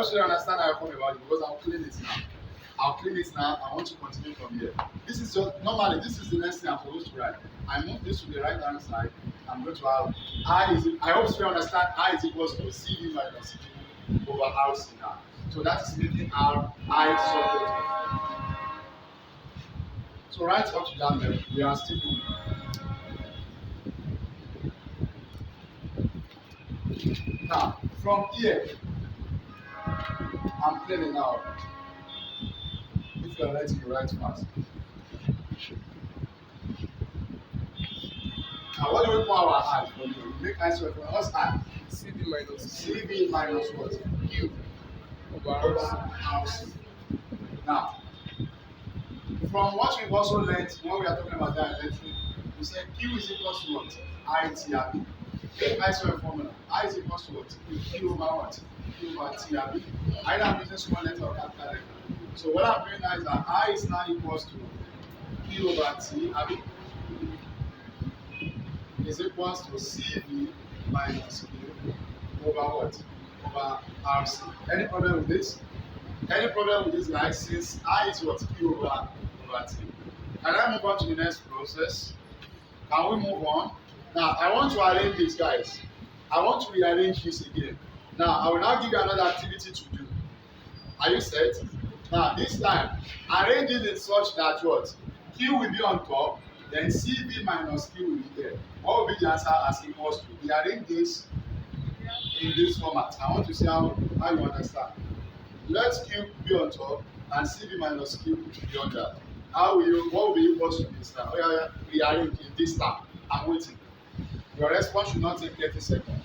hope you understand how I come about it because I'll clean it now. I'll clean it now. I want to continue from here. This is just normally this is the next thing I'm supposed to write. I move this to the right hand side. I'm going to have I is I hope you understand I is equals to CV minus Q over RC now. So that is making our I subject. So right up to that level, we are still moving. Now from here, I'm cleaning now. If you are writing, you write fast. Now what do we call our I? We make I square from what's I? CV minus what? Q over RC. Now, from what we've also learned when we are talking about dielectric, we said Q is equals to what? ITRB. Take I square formula. I is equals to what? Q over what? Q over TRB. Either I'm using small letter or capital letter. So what I'm doing now is that I is now equals to Q over T, is equals to CV minus Q over what? Over RC. Any problem with this? Any problem with this, guys? Since I is what? Q over T. Can I move on to the next process? Can we move on? Now, I want to arrange this, guys. I want to rearrange this again. Now, I will now give you another activity to do. Are you set? Now, this time, arrange it in such that what? Q will be on top, then CV minus Q will be there. What will be the answer as equals to? We arrange this in this format. I want to see how you understand. Let Q be on top and CV minus Q be on that. What will be equals to this now? Rearrange in this time. I'm waiting. Your response should not take 30 seconds.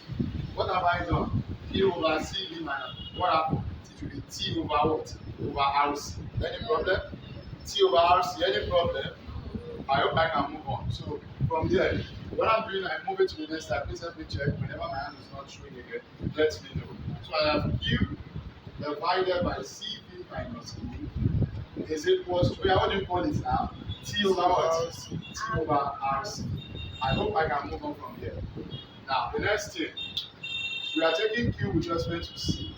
What have I done? Q over CV minus. What happened? It will be T over what? Over RC. Any problem? T over RC. Any problem? I hope I can move on. So from there, what I'm doing, I move it to the next step. Please help me check. Whenever my hand is not showing again, let me know. So I have Q divided by CV minus Q is equals to, what do you call it now? T over what? T over RC. I hope I can move on from here. Now, the next thing, we are taking Q with respect to C.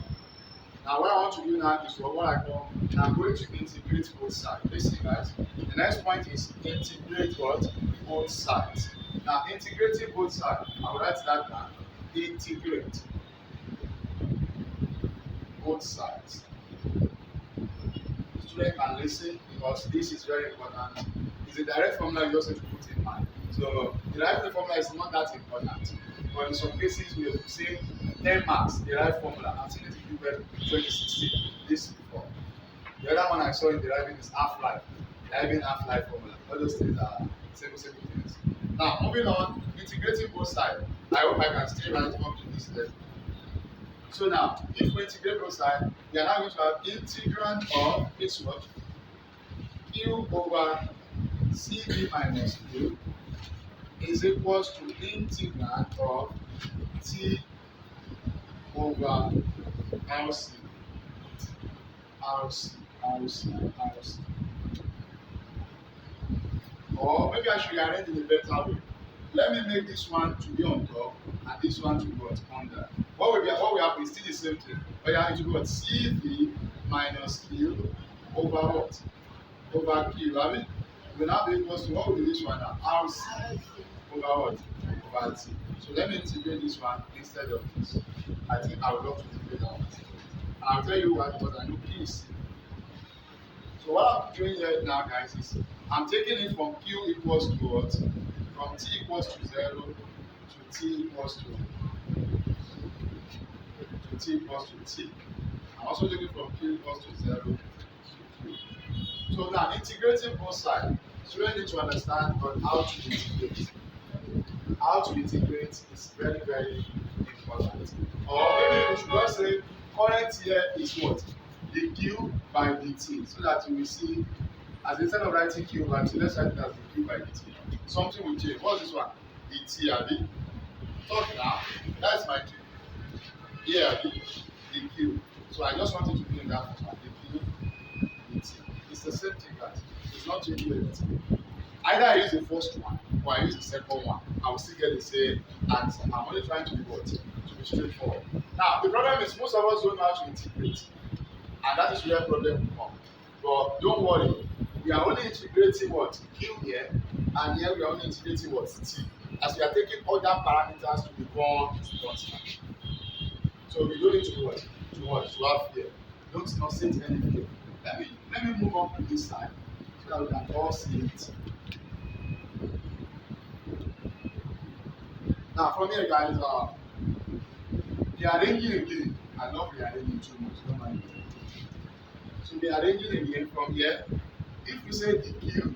Now, what I want to do now is what I call, I'm going to integrate both sides. Listen, guys. The next point is integrate what? Both sides. Now, integrating both sides, I will write that down. Integrate both sides. Student can listen because this is very important. It's a direct formula you just have to put in mind. So, the direct formula is not that important. But in some cases, we have seen 10 marks, the right formula. I've seen it in 2016, this before. The other one I saw in deriving is half-life, deriving half-life formula. All those things are simple things. Now, moving on, integrating both sides. I hope I can still write up to this level. So now, if we integrate both sides, we are now going to have integrand of this what? Q over CV minus Q is equals to integrand of T over RC. Or maybe I should arrange it in a better way. Let me make this one to be on top and this one to be under. What we have is still the same thing. But you have to go CV minus Q over what? Over Q. I mean, we now be equals to what will be this one now? RC over what? Over T. So let me integrate this one instead of this. I think I would love to integrate that one. And I'll tell you why, because I know Q is simple. So what I'm doing here now, guys, is I'm taking it from Q equals to what? From T equals to 0 to T equals to T equals to T. I'm also taking from Q equals to 0 to Q. So now integrating both sides, so you need to understand how to integrate. How to integrate is very, very important. Or maybe we should just say current here is what? The Q by dt. So that you will see, as instead of writing Q by T, let's write it as the Q by dt. Something will change. What's this one? dt, Abi. Talk now. That's my Q. Here, the Q. So I just wanted to be in that format. The Q, dt. It's the same thing, guys. It's not changing anything. Either I use the first one or I use the second one, I will still get the same answer. I'm only trying to be what? To be straightforward. Now, the problem is most of us don't know how to integrate, and that is where problem will come. But don't worry, we are only integrating what? Q here, and here we are only integrating what? T. As we are taking other parameters to become constant. So we don't need to do what? To have fear. Don't not set any fear. Let me move on to this side so that we can all see it. Now from here guys, rearranging again. I love rearranging too much, don't mind. So rearranging again from here. If we say dq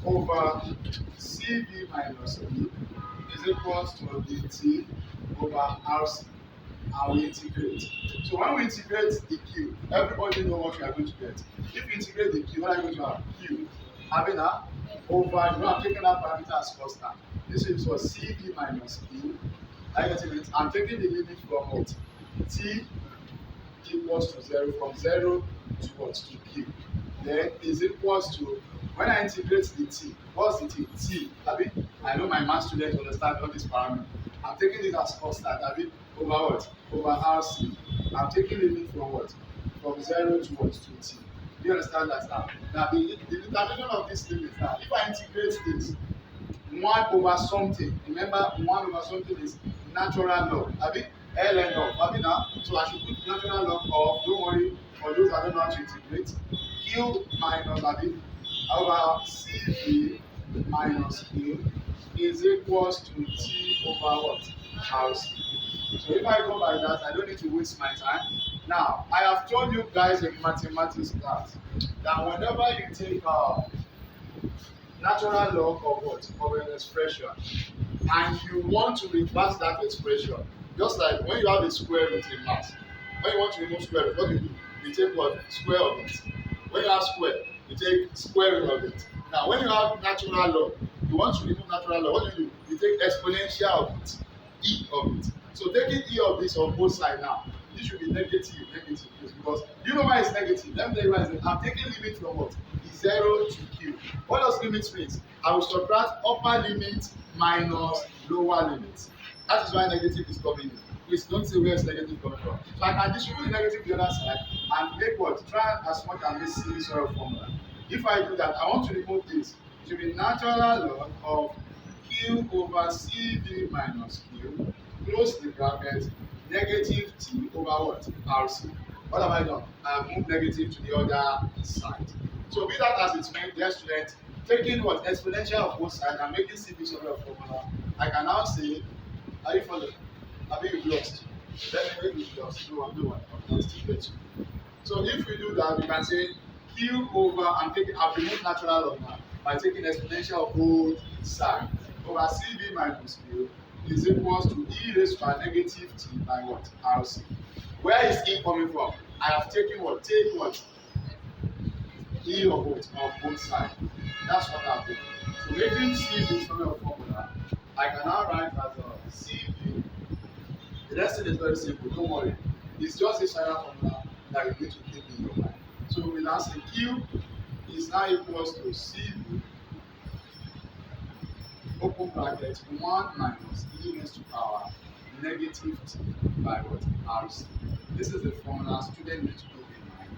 over cv minus b is equals to dt over rc, and we integrate. So when we integrate the q, everybody know what we are going to get. If we integrate the q, what are you going to have? Q having a over, I'm taking that parameter as constant. This is for cv minus q. I get it. I'm taking the limit from what? T equals to 0, from 0 to what? To q. Then is equals to, when I integrate the t, what's the t? T. I know my math students understand all these parameters. I'm taking it as constant. Over what? Over RC. I'm taking limit from what? From 0 to what? To t. Do you understand that now? Now the determination of this limit now, if I integrate this 1 over something, remember 1 over something is natural log. Ln of. Now, so I should put natural log of, don't worry, for those that don't know how to integrate, q minus over cv minus q is equals to t over what? RC. So if I go by that, I don't need to waste my time. Now, I have told you guys in mathematics class that whenever you take natural log of what? Of an expression, and you want to reverse that expression, just like when you have a square root in math, when you want to remove square root, what do? You take what? Square of it. When you have square, you take square root of it. Now, when you have natural log, you want to remove natural log, what do? You take exponential of it, e of it. So taking e of this on both sides now, this should be negative, because you know why it's negative. Let me tell you why it's negative. I'm taking limit from what? 0 to q. What does limit mean? I will subtract upper limit minus lower limit. That is why negative is coming in. Please don't say where is negative coming from. So I can distribute the negative to the other side and make what? Try as much as this see this sort of formula. If I do that, I want to remove this. It will be natural log of q over cv minus q, close the bracket, negative t over what? RC. What have I done? I have moved negative to the other side. So be that as it may, dear student, taking what? Exponential of both sides and making cv sort of formula, I can now say, are you following? Have you lost? Let me make you lost. No, I'm not still get you. So if we do that, we can say q over, I've removed natural log now by taking exponential of both sides over cv minus q is equals to e raised to negative t by what? RC. Where is e coming from? I have taken what? Take what? E of what? Of both sides. That's what I've done. So making cv sort of formula, I can now write as cv. The rest thing is very simple, don't worry. It's just a final formula that you need to keep in your mind. So we now say q is now equals to cv open bracket 1 minus e raised to power negative t by what? RC. This is the formula student need to keep in mind.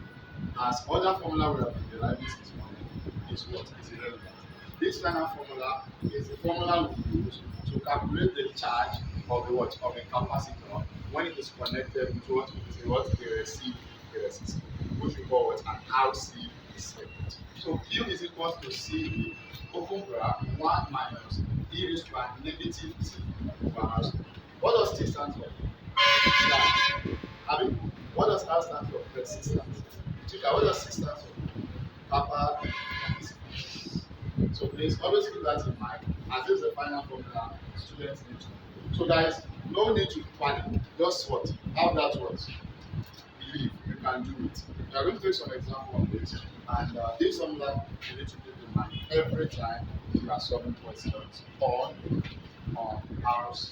As other formula we have been deriving this morning is what? Is irrelevant. This final formula is the formula we use to calculate the charge of the what? Of a capacitor when it is connected to what? A resistor, which we call what? An RC circuit. So Q is equal to CV open bracket 1 minus e raised to negative t over RC. What does T stand for? What does R stand for? Resistance. What does C stand for? Capacitors. So please always keep that in mind, as this is the final formula students need to know. So guys, no need to panic. Just what? Have that what? Believe you can do it. We are going to take some example of this, and this is something that you need to keep in mind every time you are solving questions on RC.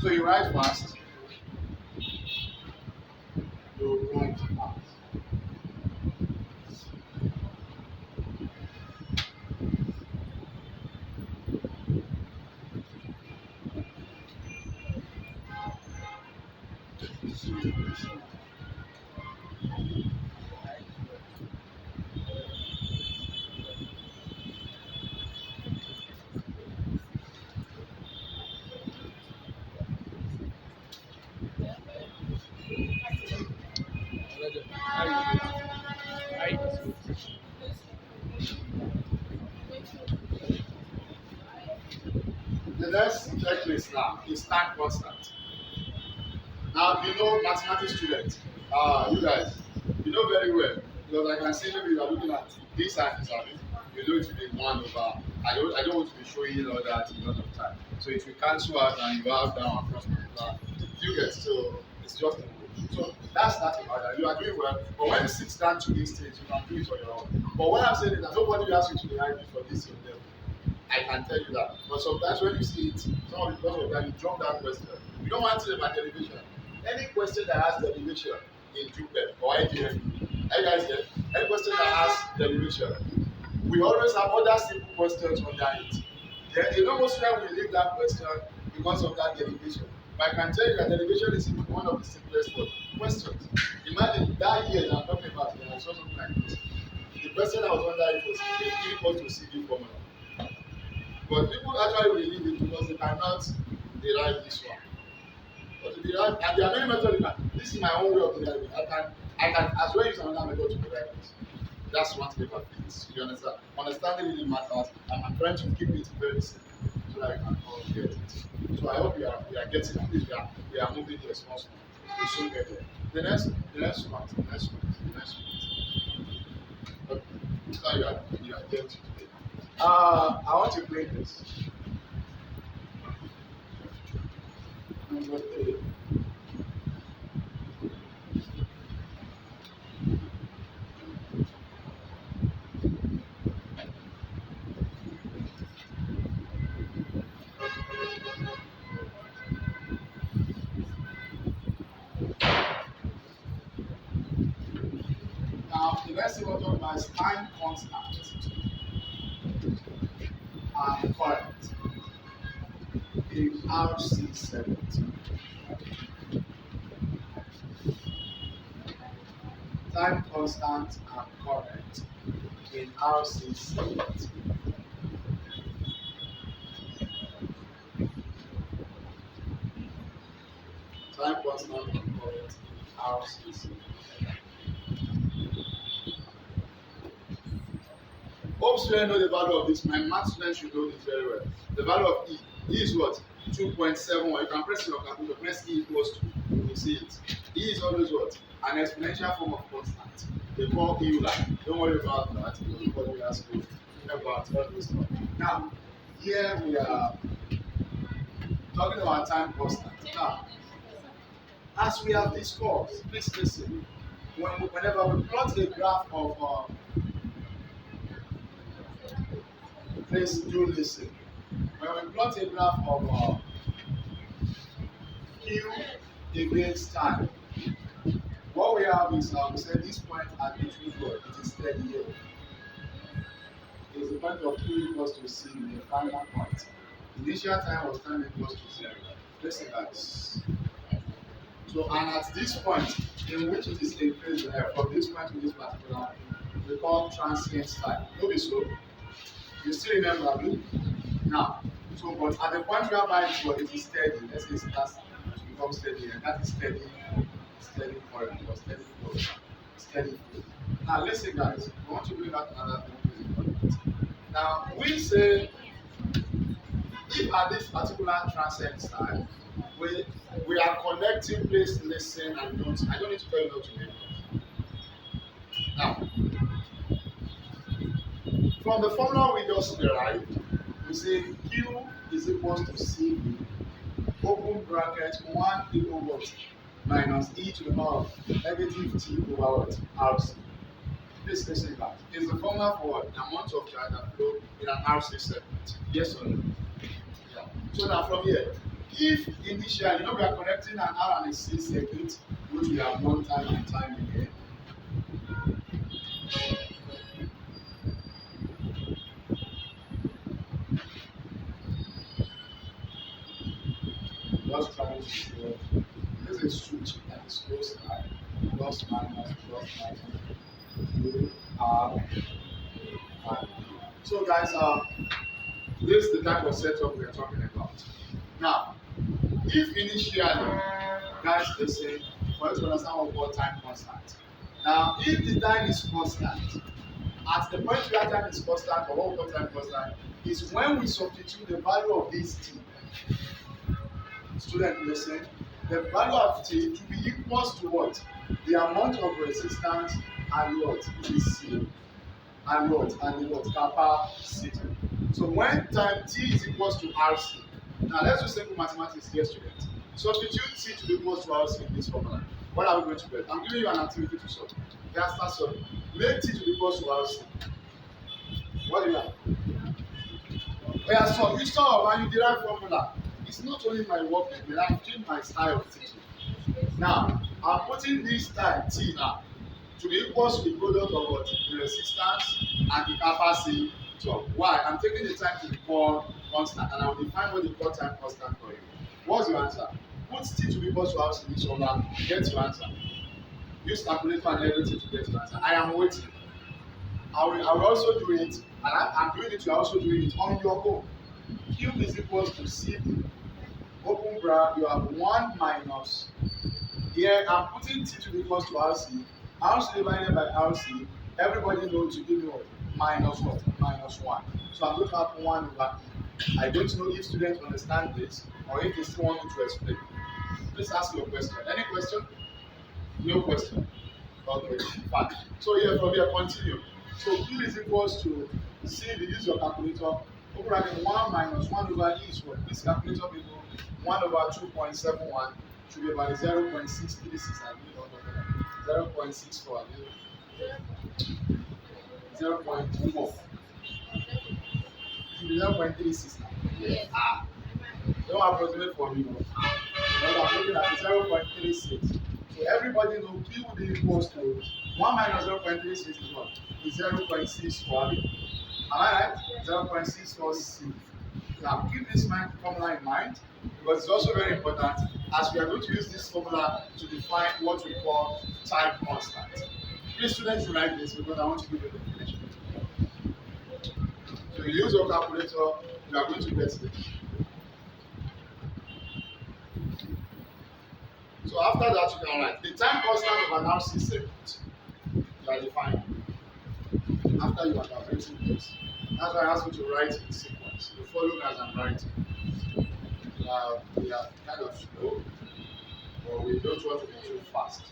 So you write fast. You write fast. The next checklist now is time constant. Now you know mathematics students, you guys, you know very well because I can see maybe you are looking at this and this and this. You know it will be 1 over. I don't want to be showing you all that a lot of time. So if you cancel out and you have down across multiply, you get so it's just a rule. So that's that about that. You are doing well, but when you sit down to this stage, you can do it on your own. But what I'm saying is that nobody will ask you to be behind me for this your level. I can tell you that. But sometimes when you see it, some of the because of that you drop that question. You don't want to say about derivation. Any question that has derivation in Jupyter or IGF, are you guys here? Any question that has derivation, we always have other simple questions under it. Then you know most times we leave that question because of that derivation. But I can tell you that derivation is one of the simplest questions. Imagine that year that I'm talking about, I saw something like this. The question that was under it was A equals to CD formula. But people actually believe it because they cannot derive this one. But to derive, and there are many methods. This is my own way of deriving. I can as well use another method to derive it. That's one thing about it. You understand? Understanding really matters, and I'm trying to keep it very simple so that you can all get it. So I hope we are getting at least we are moving the response. We soon get there. The next one. Okay. So you are getting today. I want to bring this. Number 3. Now, the next thing we're talking about is time constant and current in RC70. Time constant and current in RC70. Time constant and current in RC70. Hope students know the value of this. My math students should know this very well. The value of E. E is what? 2.71. You can press your calculator, press E equals to, you see it. E is always what? An exponential form of constant. They call E line. Don't worry about that. Nobody will ask you about all this stuff. Now, here we are talking about time constant. Now, as we have discussed, please listen. Whenever we plot a graph of please do listen. When we plot a graph of Q against time, what we have is we say this point at between what it is steady here. It is the point of Q equals to C, the final point. Initial time was time equals to 0. Listen guys. So and at this point in which it is increased from this point to this particular, we call transient time. Don't be so. You still remember me? Now, so but at the point whereby it is steady, let's say it starts to become steady, and that is steady current or steady flow. Steady flow. Now listen guys, we want to bring out another thing. Now we say if at this particular transient time we are connecting, please listen and don't I don't need to tell you how to do it. Now from the formula we just derived, we say Q is equals to CV, open bracket 1 E over T minus E to the power of negative T over what? RC. Please listen back. Is the formula for what? The amount of charge that flow in an RC segment. Yes or no? Yeah. So now from here, if initially, we are connecting an R and a C circuit, which we have done time and time again. Just trying to show this is switch and it's close by plus minus Q R and B. So guys, this is the type of setup we are talking about. Now, if initially, guys, listen, for us to understand what we call time constant. Now, if the time is constant, at the point where time is constant, or what we call time constant, is when we substitute the value of this t. Student, listen, the value of t to be equals to what? The amount of resistance and what? Is C. And what? And the what? Capacitor. So when time t is equals to RC, now let's do simple mathematics here, students. Substitute t to be equals to RC in this formula. What are we going to get? I'm giving you an activity to solve. You start solving. Make t to be equals to RC. What do you have? Yeah, so you solve and you derive formula. It's not only my work, but I've changed my style of teaching. Now, I'm putting this time t now to be equals to the product of what? The resistance and the capacitor. Why? I'm taking the time to be called constant, and I'll define what the call time constant for you. What's your answer? Put t to be equals to RC in this formula, get your answer. Use calculator and everything to get your answer. I am waiting. I will also do it, and I'm doing it, you're also doing it on your own. Q is equals to CV. Open bracket, you have 1 minus. Here, I'm putting T to be equals to RC. RC divided by RC, everybody knows to give me what? Minus what? Minus 1. So I'm going to have 1 over E. I don't know if students understand this or if they still want me to explain. Please ask your question. Any question? No question. Okay, fine. So here from here, continue. So Q is equals to CV, use your calculator. Open bracket 1 minus 1 over E is what? This calculator people 1 over 2.71 should be about 0.636 and 0.64 0.24 0.36. Yes. Don't approximate for me. But I'm looking at 0.36. So everybody knows Q will be equals to 1 minus 0.36 is what? Is 0.64. Am I right? 0.646. Now keep this formula in mind because it's also very important as we are going to use this formula to define what we call time constant. Please students write this because I want to give you the definition. So you use your calculator, you are going to get this. So after that you can write the time constant of an RC circuit. You are defining. After you are calculating this. That's why I ask you to write in sequence. You follow as I'm writing. We are kind of slow, but we don't want to be too fast.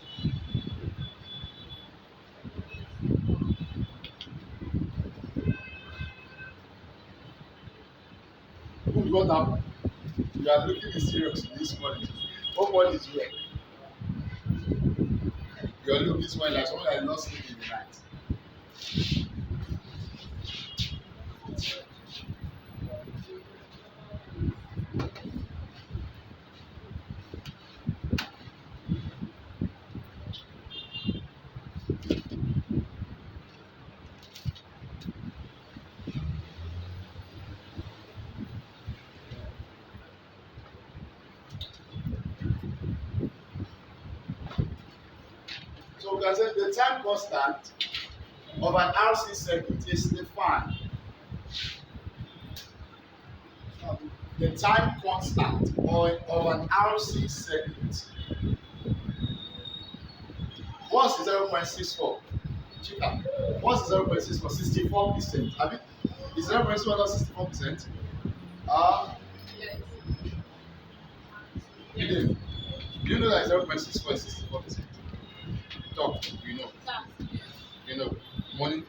Good, what happened? You are looking serious this morning. What one is here? You are looking this morning like someone that is not sleeping in the night. So we can say the time constant of an RC circuit is defined. The time constant of an RC circuit. What's the 0.64? Chica, what's the 0.64? 64%. Have it? Is 0.64 not 64%? Yes. Do you know that 0.64 is 64%? Talk, you know. You know. Money.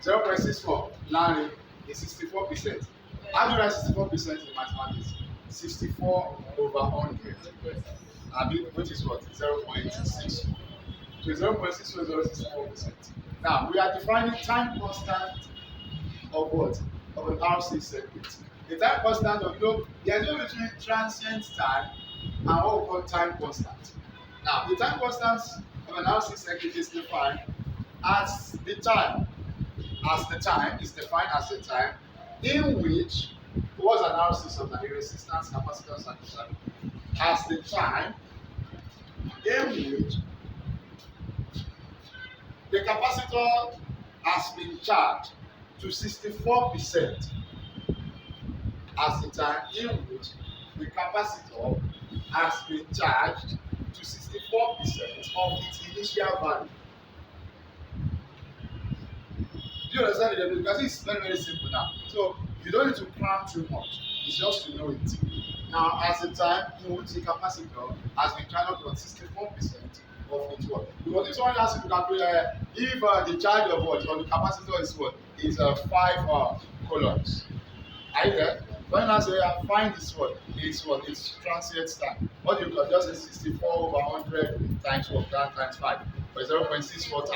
0.64 Larry is 64%. How do you write 64% in mathematics? 64 over 100. Which is what? 0.6. So 0.64 is 64%. Now we are defining time constant of what? Of an RC circuit. The time constant of, there's no between transient time and what we call time constant. Now, the time constant of an RC circuit is defined as the time, is defined as the time in which what's an RC circuit, a resistance, capacitors, and charge, as the time in which the capacitor has been charged to 64%, as the time in which the capacitor has been charged to 64% of its initial value. Do you understand it? Because it's very, very simple now. So you don't need to cram too much. It's just to know it. Now, as the time in which the capacitor has been charged to 64% of its what? Because if someone asks you to calculate if the charge of what on the capacitor is what is 5 coulombs. Are you there? When I say find this what? It's transient time. What do you got? Just say 64 over 100 times what? Times 5. Or 0.64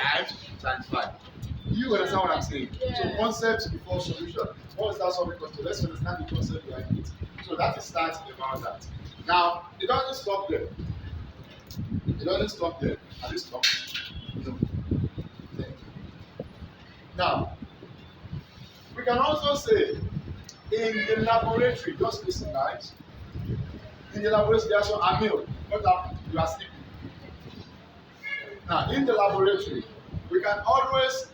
times 5. You understand what I'm saying? Yeah. So concept before solution. What is that solving concept? Let's understand the concept behind it. So that is starting about that. Now, it doesn't stop there. It doesn't stop there. Has it stopped? No. Now, we can also say in the laboratory, just listen guys. In the laboratory, there's some Amil. What happened? You are sleeping. Now, in the laboratory, we can always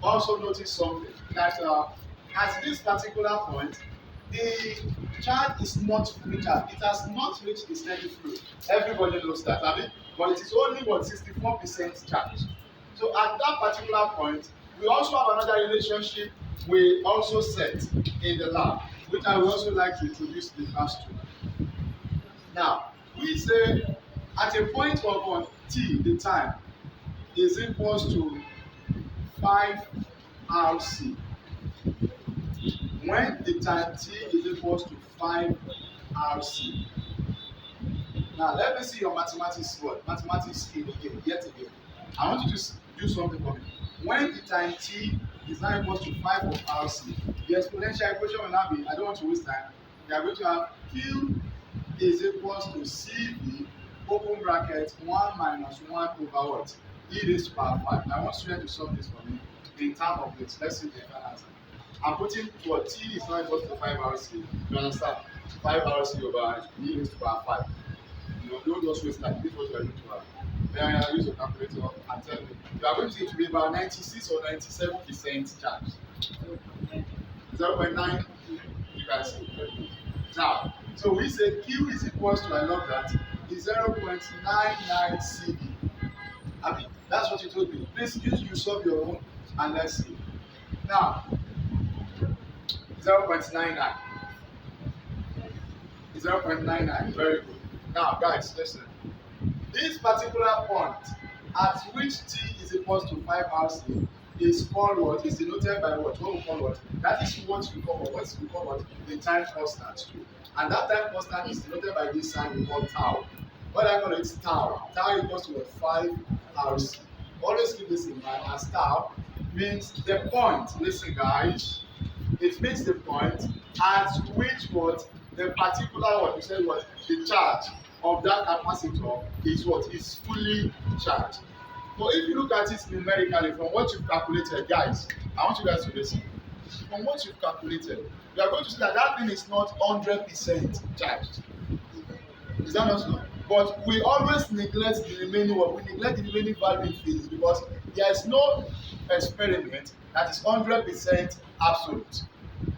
also notice something that at this particular point, the charge is not fully charged. It has not reached the steady flow. Everybody knows that, but it is only 64% charged. So at that particular point, we also have another relationship we also set in the lab, which I would also like to introduce the class to. Now, we say at a point of t, the time is equals to 5 RC. When the time t is equals to 5 RC. Now, let me see your mathematics word, mathematics skill again, yet again. I want you to do something for me. When the time t is now equals to 5 of RC, the exponential equation will now be, I don't want to waste time, we are going to have Q is equals to CV, open bracket, 1 minus 1 over what? E raised to power 5. I want students to solve this for me in terms of this. Let's see the answer. I'm putting to t is not equal to 5 RC. You understand? 5 RC over E raised to power 5. Don't just waste time. This is what you are going to have. Then I use a calculator and tell me. You are going to see it to be about 96 or 97% charge. 0.9, you can see. Now, so we say Q is equals to, I love that, is 0.99 CV. I mean, that's what you told me. Please use you solve your own and let's see. Now, 0.99. 0.99. Very good. Now, guys, listen. This particular point at which t is equals to 5 RC is called what? Is denoted by what? What we call what? That is what we call what? The time constant. And that time constant is denoted by this sign we call tau. What I call it is tau. Tau equals to what? 5 RC. Always keep this in mind, as tau means the point. Listen, guys. It means the point at which what? The particular what? You said what? The charge of that capacitor is what? Is fully charged. But if you look at it numerically from what you've calculated, guys, I want you guys to listen. From what you've calculated, you are going to see that that thing is not 100% charged. Is that not so? But we always neglect the remaining one. We neglect the remaining value in physics because there is no experiment that is 100% absolute.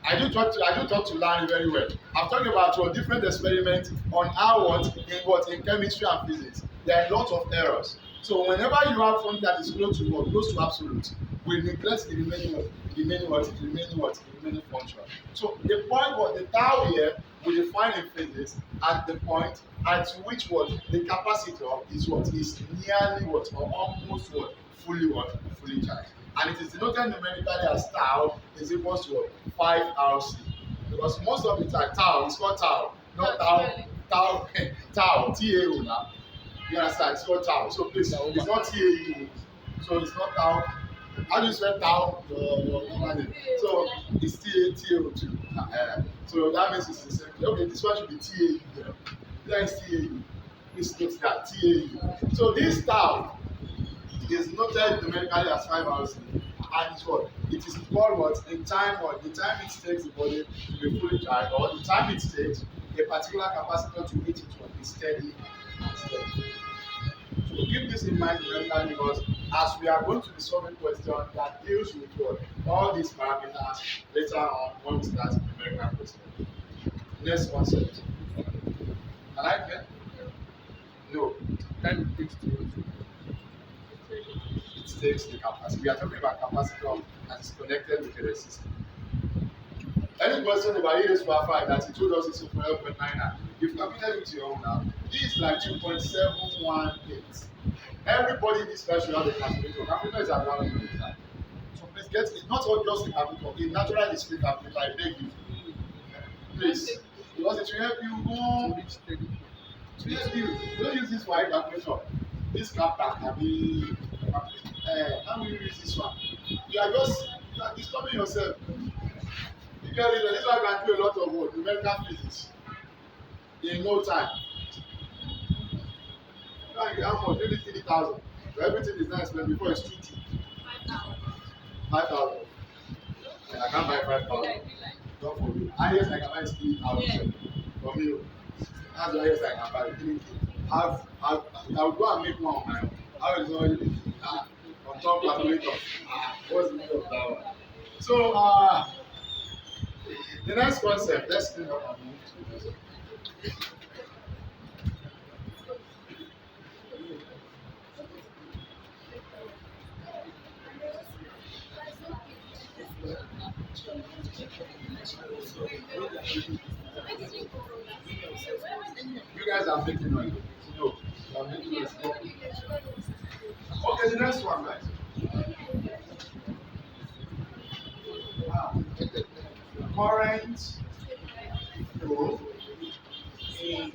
I do talk to Larry very well. I'm talking about different experiments on how in chemistry and physics. There are a lot of errors. So whenever you have something that is close to absolute, we neglect the remaining function. So the point was the tau here we define in physics at the point at which the capacitor is nearly or almost fully charged. And it is denoted numerically as tau is equals to 5 RC. Because most of the time tau is called tau, not tau, T-A-O now. You understand? It's called tau. So please, it's not T-A-U. So it's not tau. How do you spell tau? So it's T-A-O too. So that means it's the same. Okay, this one should be TAU there. There is TAU. Please note that TAU. So this tau is noted numerically as 5 hours, and it's what? It is called what? The time what? The time it takes the body to be fully charged, or the time it takes a particular capacitor to reach its what? Is steady. So keep this in mind numerically, because as we are going to be solving questions that deals with what? All these parameters later on when we start the numerical question. Next concept. Can I get? No. Time it takes to It takes the capacitor. We are talking about capacitor that is connected with the resistor. Any question about E raised to power 5 that he told us is 12.99? You've calculated it with your own now. This is like 2.718. Everybody in this class should have a calculator. Calculator is around in the time. So please get it. Not all just a calculator. A natural display calculator, I beg you. Please. Because it will help you go. reach steady. To help you. Don't use this white calculator. This captain can be. How will you use this one? You are disturbing yourself. You get it? This one can do a lot of work. Numerical physics. In no time. How much? Maybe 3,000. So everything is not explained before it's 2,2. 5,000. I can't buy 5,000. Not for me. Highest I can buy is 3,000. For me, that's the highest I can buy. 3K. I'll go and make one on my own. How is already on top calculator? What's the name of that one? So, the next concept, let's think about it. You guys are making noise. No, you are making noise. Okay, the next one, guys. Current flow in an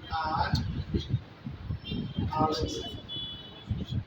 RC.